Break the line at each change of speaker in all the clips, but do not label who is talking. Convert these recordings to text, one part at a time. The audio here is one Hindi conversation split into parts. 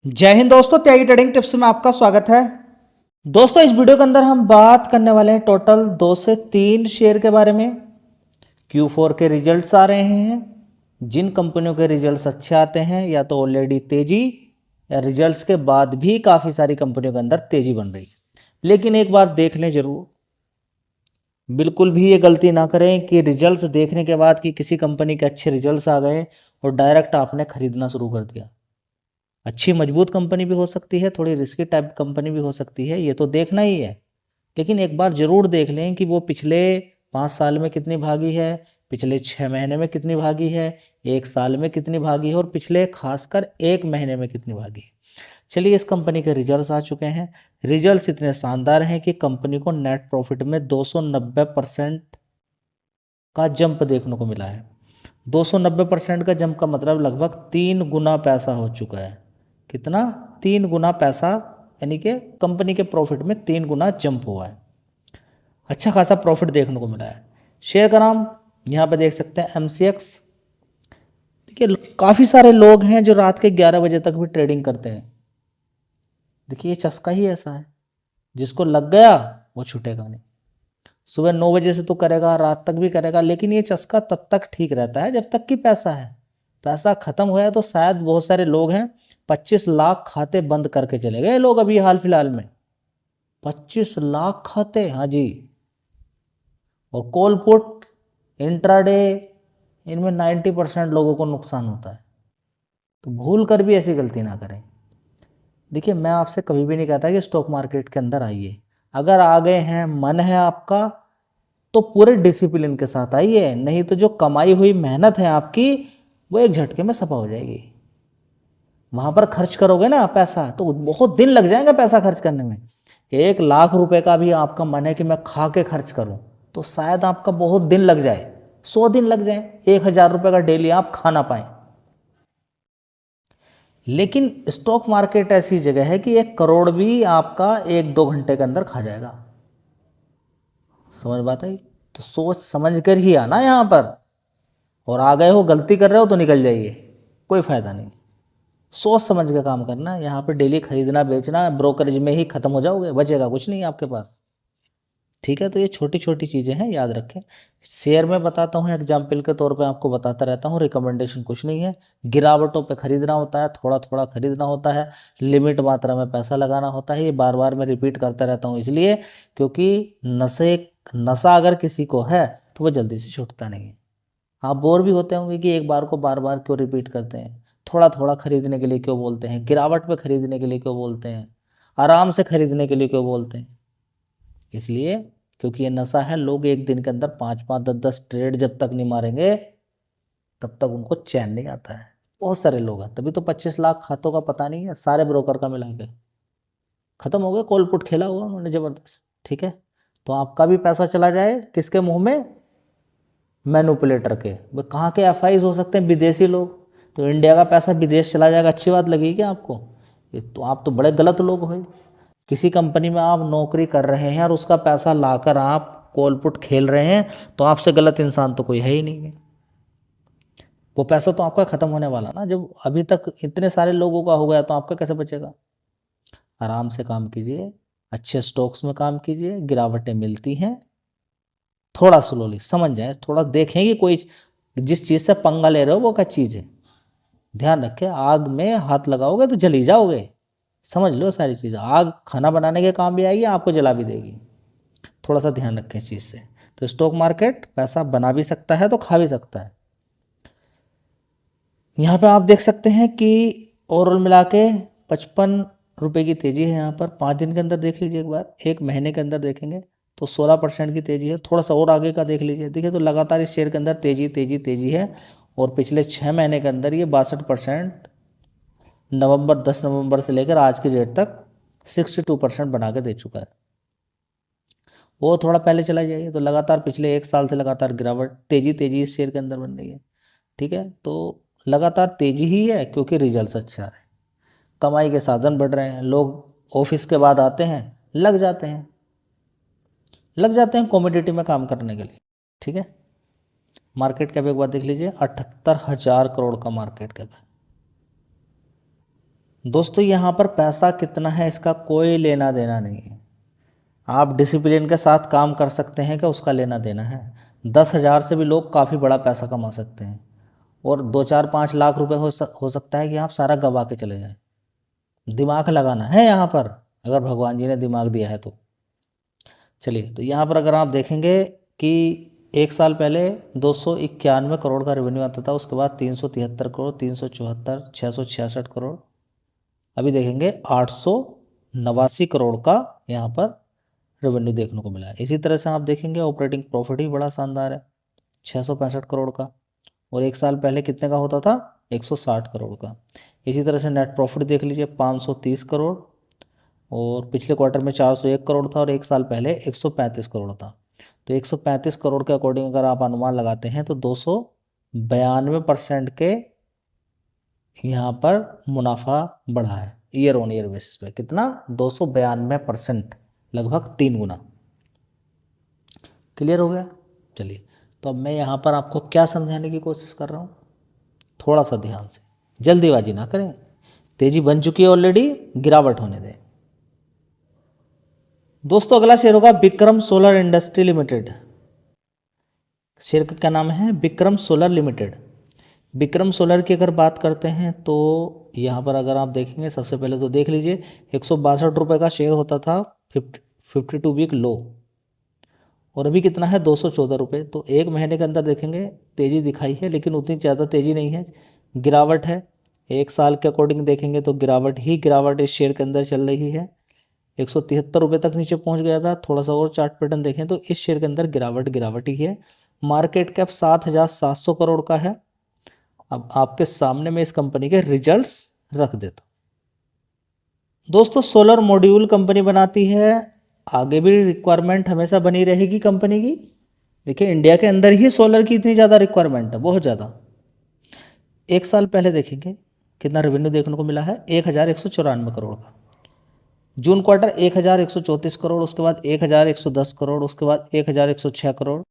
जय हिंद दोस्तों, त्यागी ट्रेडिंग टिप्स में आपका स्वागत है। दोस्तों, इस वीडियो के अंदर हम बात करने वाले हैं टोटल 2 से 3 शेयर के बारे में। Q4 के रिजल्ट्स आ रहे हैं। जिन कंपनियों के रिजल्ट्स अच्छे आते हैं या तो ऑलरेडी तेजी या रिजल्ट्स के बाद भी काफ़ी सारी कंपनियों के अंदर तेजी बन रही है। लेकिन एक बार देख लें जरूर, बिल्कुल भी ये गलती ना करें कि रिजल्ट्स देखने के बाद कि किसी कंपनी के अच्छे रिजल्ट्स आ गए और डायरेक्ट आपने खरीदना शुरू कर दिया। अच्छी मजबूत कंपनी भी हो सकती है, थोड़ी रिस्की टाइप कंपनी भी हो सकती है, ये तो देखना ही है। लेकिन एक बार ज़रूर देख लें कि वो पिछले 5 साल में कितनी भागी है, पिछले 6 महीने में कितनी भागी है, 1 साल में कितनी भागी है और पिछले खासकर 1 महीने में कितनी भागी है। चलिए, इस कंपनी के रिजल्ट्स आ चुके हैं। रिजल्ट्स इतने शानदार हैं कि कंपनी को नेट प्रॉफिट में 290% का जंप देखने को मिला है। 290% का जंप का मतलब लगभग 3 गुना पैसा हो चुका है। कितना? 3 गुना पैसा, यानी कि कंपनी के प्रॉफिट में 3 गुना जंप हुआ है। अच्छा खासा प्रॉफिट देखने को मिला है। शेयर का नाम यहाँ पे देख सकते हैं, MCX। देखिए, काफ़ी सारे लोग हैं जो रात के 11 बजे तक भी ट्रेडिंग करते हैं। देखिए, ये चस्का ही ऐसा है, जिसको लग गया वो छूटेगा नहीं। सुबह 9 बजे से तो करेगा, रात तक भी करेगा, लेकिन ये चस्का तब तक ठीक रहता है जब तक कि पैसा है। पैसा खत्म हो है तो शायद बहुत सारे लोग हैं 25 लाख खाते बंद करके चले गए लोग अभी हाल फिलहाल में। 25 लाख खाते, हाँ जी। और कॉल पुट, इंट्राडे, इनमें 90% लोगों को नुकसान होता है। तो भूल कर भी ऐसी गलती ना करें। देखिए, मैं आपसे कभी भी नहीं कहता कि स्टॉक मार्केट के अंदर आइए। अगर आ गए हैं, मन है आपका, तो पूरे डिसिप्लिन के साथ आइए, नहीं तो जो कमाई हुई मेहनत है आपकी वो एक झटके में सफा हो जाएगी। वहाँ पर खर्च करोगे ना पैसा तो बहुत दिन लग जाएंगे पैसा खर्च करने में। 1 लाख रुपए का भी आपका मन है कि मैं खा के खर्च करूं, तो शायद आपका बहुत दिन लग जाए, 100 दिन लग जाए, 1,000 रुपये का डेली आप खा ना पाए। लेकिन स्टॉक मार्केट ऐसी जगह है कि 1 करोड़ भी आपका 1-2 घंटे के अंदर खा जाएगा। समझ बात आई? तो सोच समझ कर ही आना यहाँ पर। और आ गए हो, गलती कर रहे हो तो निकल जाइए, कोई फ़ायदा नहीं। सोच समझ के काम करना। यहाँ पे डेली खरीदना बेचना ब्रोकरेज में ही खत्म हो जाओगे, बचेगा कुछ नहीं आपके पास। ठीक है, तो ये छोटी छोटी चीज़ें हैं, याद रखें। शेयर में बताता हूँ, एग्जाम्पल के तौर पे आपको बताता रहता हूँ, रिकमेंडेशन कुछ नहीं है। गिरावटों पे खरीदना होता है, थोड़ा थोड़ा खरीदना होता है, लिमिट मात्रा में पैसा लगाना होता है। ये बार बार मैं रिपीट करता रहता हूँ इसलिए क्योंकि नशा अगर किसी को है तो वो जल्दी से छूटता नहीं है। आप बोर भी होते होंगे कि एक बार को बार बार क्यों रिपीट करते हैं, थोड़ा थोड़ा खरीदने के लिए क्यों बोलते हैं, गिरावट पे खरीदने के लिए क्यों बोलते हैं, आराम से खरीदने के लिए क्यों बोलते हैं। इसलिए क्योंकि ये नशा है। लोग एक दिन के अंदर 5-5, 10-10 ट्रेड जब तक नहीं मारेंगे तब तक उनको चैन नहीं आता है। बहुत सारे लोग हैं, तभी तो 25 लाख खातों का पता नहीं है सारे ब्रोकर का मिला के। खत्म हो गया, कॉल पुट खेला हुआ उन्होंने जबरदस्त। ठीक है, तो आपका भी पैसा चला जाए किसके मुंह में? मैनुपुलेटर के। वो कहाँ के FIs हो सकते हैं? विदेशी लोग। तो इंडिया का पैसा विदेश चला जाएगा, अच्छी बात लगेगी क्या आपको? ये तो आप तो बड़े गलत लोग हो। किसी कंपनी में आप नौकरी कर रहे हैं और उसका पैसा लाकर आप कॉल पुट खेल रहे हैं, तो आपसे गलत इंसान तो कोई है ही नहीं है। वो पैसा तो आपका ख़त्म होने वाला ना। जब अभी तक इतने सारे लोगों का हो गया तो आपका कैसे बचेगा? आराम से काम कीजिए, अच्छे स्टॉक्स में काम कीजिए, गिरावटें मिलती हैं। थोड़ा स्लोली समझ जाए, थोड़ा देखें कि कोई जिस चीज़ से पंगा ले रहे हो वो क्या चीज़ है। ध्यान रखें, आग में हाथ लगाओगे तो जली जाओगे। समझ लो सारी चीज़। आग खाना बनाने के काम भी आएगी, आपको जला भी देगी। थोड़ा सा ध्यान रखें इस चीज़ से। तो स्टॉक मार्केट पैसा बना भी सकता है तो खा भी सकता है। यहाँ पे आप देख सकते हैं कि ओवरऑल मिला के 55 रुपये की तेज़ी है। यहाँ पर 5 दिन के अंदर देख लीजिए, एक बार 1 महीने के अंदर देखेंगे तो 16% की तेज़ी है। थोड़ा सा और आगे का देख लीजिए, देखिए तो लगातार इस शेयर के अंदर तेज़ी तेज़ी तेज़ी है। और पिछले 6 महीने के अंदर ये 62%, 10 नवंबर से लेकर आज की डेट तक 62% बना के दे चुका है। वो थोड़ा पहले चला जाइए तो लगातार पिछले 1 साल से लगातार गिरावट, तेज़ी तेज़ी इस शेयर के अंदर बन रही है। ठीक है, तो लगातार तेज़ी ही है क्योंकि रिजल्ट्स अच्छे आ रहे हैं, कमाई के साधन बढ़ रहे हैं। लोग ऑफिस के बाद आते हैं, लग जाते हैं कॉमोडिटी में काम करने के लिए। ठीक है, मार्केट कैप एक बार देख लीजिए, 78,000 करोड़ का मार्केट कैप है। दोस्तों यहाँ पर पैसा कितना है इसका कोई लेना देना नहीं है। आप डिसिप्लिन के साथ काम कर सकते हैं कि उसका लेना देना है। 10,000 से भी लोग काफ़ी बड़ा पैसा कमा सकते हैं और 2-4-5 लाख रुपए हो सकता है कि आप सारा गवा के चले जाएं। दिमाग लगाना है यहाँ पर, अगर भगवान जी ने दिमाग दिया है तो। चलिए, तो यहाँ पर अगर आप देखेंगे कि 1 साल पहले 291 करोड़ का रेवेन्यू आता था, उसके बाद 373 करोड़, 374, 666 करोड़, अभी देखेंगे 889 करोड़ का यहाँ पर रेवेन्यू देखने को मिला है। इसी तरह से आप देखेंगे ऑपरेटिंग प्रॉफिट भी बड़ा शानदार है, 665 करोड़ का, और 1 साल पहले कितने का होता था, 160 करोड़ का। इसी तरह से नेट प्रॉफिट देख लीजिए, 530 करोड़, और पिछले क्वार्टर में 401 करोड़ था, और 1 साल पहले 135 करोड़ था। तो 135 करोड़ के अकॉर्डिंग अगर आप अनुमान लगाते हैं तो 292% के यहाँ पर मुनाफा बढ़ा है ईयर ऑन ईयर बेसिस पे। कितना, 292%, लगभग 3 गुना। क्लियर हो गया। चलिए, तो अब मैं यहाँ पर आपको क्या समझाने की कोशिश कर रहा हूँ, थोड़ा सा ध्यान से, जल्दीबाजी ना करें। तेजी बन चुकी है ऑलरेडी, गिरावट होने दें। दोस्तों अगला शेयर होगा Vikram solar industry limited. Share का क्या नाम है, Vikram solar limited. Vikram solar की अगर बात करते हैं तो यहाँ पर अगर आप देखेंगे, सबसे पहले तो देख लीजिए 162 रुपये का शेयर होता था 52 वीक लो, और अभी कितना है, 214 रुपये। तो एक महीने के अंदर देखेंगे तेज़ी दिखाई है, लेकिन उतनी ज़्यादा तेज़ी नहीं है, गिरावट है। 1 साल के अकॉर्डिंग देखेंगे तो गिरावट ही गिरावट इस शेयर के अंदर चल रही है। 173 रुपये तक नीचे पहुंच गया था। थोड़ा सा और चार्ट पैटर्न देखें तो इस शेयर के अंदर गिरावट ही है। मार्केट कैप 7,700 करोड़ का है। अब आपके सामने में इस कंपनी के रिजल्ट्स रख देता। दोस्तों सोलर मॉड्यूल कंपनी बनाती है, आगे भी रिक्वायरमेंट हमेशा बनी रहेगी कंपनी की। देखिए इंडिया के अंदर ही सोलर की इतनी ज़्यादा रिक्वायरमेंट है, बहुत ज़्यादा। 1 साल पहले देखेंगे कितना रेवेन्यू देखने को मिला है, 1,194 करोड़ का। जून क्वार्टर 1,134 करोड़, उसके बाद 1,110 करोड़, उसके बाद 1,106 करोड़,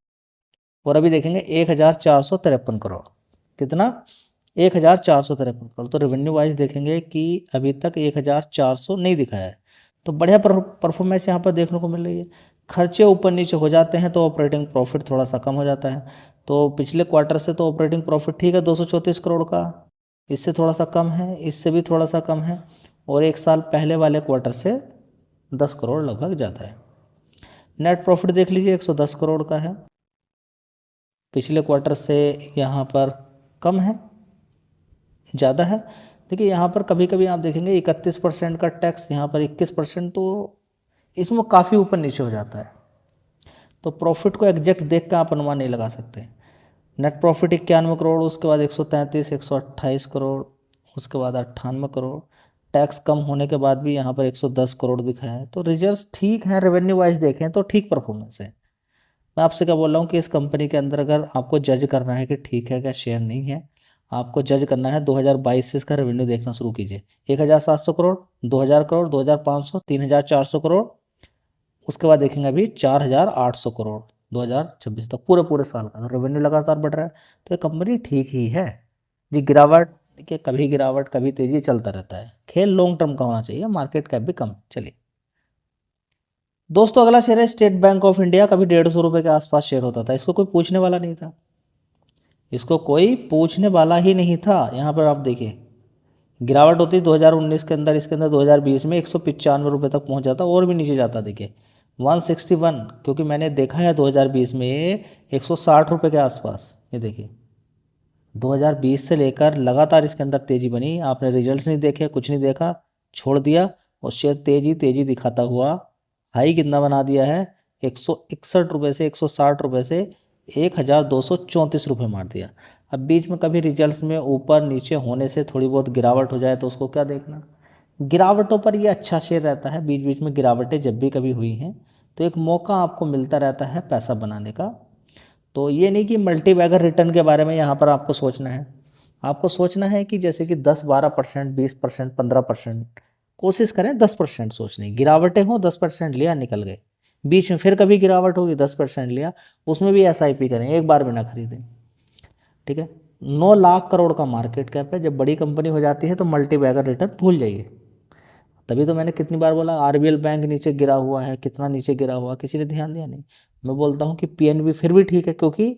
और अभी देखेंगे 1,453 करोड़। कितना, 1,453 करोड़। तो रेवेन्यू वाइज देखेंगे कि अभी तक 1,400 नहीं दिखाया है, तो बढ़िया परफॉर्मेंस यहाँ पर देखने को मिल रही है। खर्चे ऊपर नीचे हो जाते हैं तो ऑपरेटिंग प्रॉफिट थोड़ा सा कम हो जाता है। तो पिछले क्वार्टर से तो ऑपरेटिंग प्रॉफिट ठीक है 234 करोड़ का, इससे थोड़ा सा कम है, इससे भी थोड़ा सा कम है, और 1 साल पहले वाले क्वार्टर से 10 करोड़ लगभग ज़्यादा है। नेट प्रॉफिट देख लीजिए 110 करोड़ का है, पिछले क्वार्टर से यहाँ पर कम है, ज़्यादा है। देखिए यहाँ पर कभी कभी आप देखेंगे 31% का टैक्स, यहाँ पर 21%, तो इसमें काफ़ी ऊपर नीचे हो जाता है। तो प्रॉफिट को एग्जैक्ट देख कर आप अनुमान नहीं लगा सकते। नेट प्रॉफिट 91 करोड़, उसके बाद 133, 128 करोड़, उसके बाद 98 करोड़। टैक्स कम होने के बाद भी यहाँ पर 110 करोड़ दिखाया है। तो रिजल्ट्स ठीक हैं, रेवेन्यू वाइज देखें तो ठीक परफॉर्मेंस है। मैं आपसे क्या बोल रहा हूँ कि इस कंपनी के अंदर अगर आपको जज करना है कि ठीक है क्या शेयर नहीं है, आपको जज करना है 2022 से इसका रेवेन्यू देखना शुरू कीजिए। 1,700 करोड़, 2,000 करोड़, 2,500, 3,400 करोड़, उसके बाद देखेंगे अभी 4,800 करोड़ 2026 तक, पूरे साल का रेवेन्यू लगातार बढ़ रहा है। तो ये कंपनी ठीक ही है जी। गिरावट देखिए, कभी गिरावट कभी तेजी चलता रहता है, खेल लॉन्ग टर्म का होना चाहिए, मार्केट कैप भी कम। चलिए दोस्तों अगला शेयर है स्टेट बैंक ऑफ इंडिया। कभी 150 रुपये के आसपास शेयर होता था, इसको कोई पूछने वाला नहीं था, इसको कोई पूछने वाला ही नहीं था। यहाँ पर आप देखिए गिरावट होती 2019 के अंदर, इसके अंदर 2020 में 195 रुपये तक पहुँच जाता, और भी नीचे जाता। देखिए 161, क्योंकि मैंने देखा है 2020 में 160 रुपये के आसपास। ये देखिए 2020 से लेकर लगातार इसके अंदर तेज़ी बनी। आपने रिजल्ट्स नहीं देखे, कुछ नहीं देखा, छोड़ दिया, और शेयर तेज़ी दिखाता हुआ हाई कितना बना दिया है, 161 रुपये से 160 रुपये से 1,234 रुपये मार दिया। अब बीच में कभी रिजल्ट्स में ऊपर नीचे होने से थोड़ी बहुत गिरावट हो जाए तो उसको क्या देखना, गिरावटों पर ये अच्छा शेयर रहता है। बीच बीच में गिरावटें जब भी कभी हुई हैं तो एक मौका आपको मिलता रहता है पैसा बनाने का। तो ये नहीं कि मल्टी बैगर रिटर्न के बारे में यहाँ पर आपको सोचना है। आपको सोचना है कि जैसे कि 10-12%, 20%, 15%, कोशिश करें 10% सोचने। गिरावटें हों 10% लिया, निकल गए। बीच में फिर कभी गिरावट होगी 10% लिया, उसमें भी SIP करें, एक बार में ना खरीदें, ठीक है। 9 लाख करोड़ का मार्केट कैप है। जब बड़ी कंपनी हो जाती है तो मल्टी बैगर रिटर्न भूल जाइए। तभी तो मैंने कितनी बार बोला आरबीएल बैंक नीचे गिरा हुआ है, कितना नीचे गिरा हुआ, किसी ने ध्यान दिया नहीं। मैं बोलता हूँ कि पीएनबी फिर भी ठीक है, क्योंकि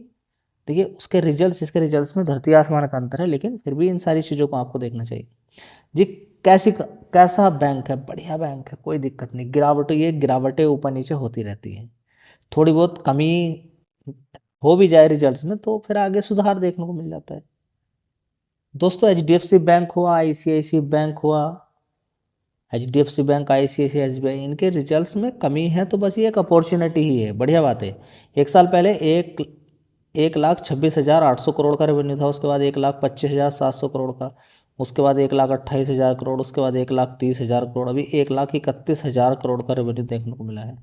देखिए उसके रिजल्ट्स इसके रिजल्ट्स में धरती आसमान का अंतर है, लेकिन फिर भी इन सारी चीज़ों को आपको देखना चाहिए। जी कैसा बैंक है, बढ़िया बैंक है, कोई दिक्कत नहीं। गिरावटें ऊपर नीचे होती रहती हैं, थोड़ी बहुत कमी हो भी जाए रिजल्ट्स में तो फिर आगे सुधार देखने को मिल जाता है। दोस्तों एचडीएफसी बैंक हुआ, आईसीआईसी बैंक हुआ, एचडीएफसी बैंक, आईसीआईसीआई, एसबीआई, इनके रिजल्ट्स में कमी है तो बस ये एक अपॉर्चुनिटी ही है, बढ़िया बात है। एक साल पहले 1,26,800 करोड़ का रेवेन्यू था, उसके बाद 1,25,700 करोड़ का, उसके बाद 1,28,000 करोड़, उसके बाद 1,30,000 करोड़, अभी 1,31,000 करोड़ का रेवेन्यू देखने को मिला है।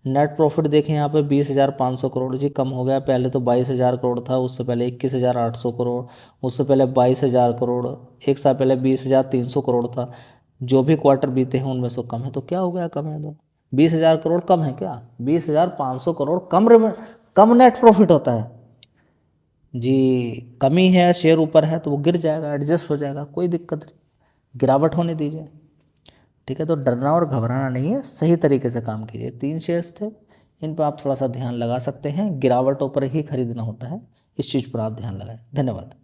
नेट प्रॉफिट देखें यहाँ पे 20,500 करोड़, जी कम हो गया। पहले तो 22,000 करोड़ था, उससे पहले 21,800 करोड़, उससे पहले 22,000 करोड़, एक साल पहले 20,300 करोड़ था। जो भी क्वार्टर बीते हैं उनमें से कम है, तो क्या हो गया कम है तो 20,000 करोड़ कम है क्या? 20,500 करोड़ कम नेट प्रॉफिट होता है जी। कमी है, शेयर ऊपर है तो वो गिर जाएगा, एडजस्ट हो जाएगा, कोई दिक्कत नहीं, गिरावट होने दीजिए। ठीक है, तो डरना और घबराना नहीं है, सही तरीके से काम कीजिए। 3 शेयर्स थे, इन पर आप थोड़ा सा ध्यान लगा सकते हैं, गिरावटों पर ही खरीदना होता है, इस चीज़ पर आप ध्यान लगाएं। धन्यवाद।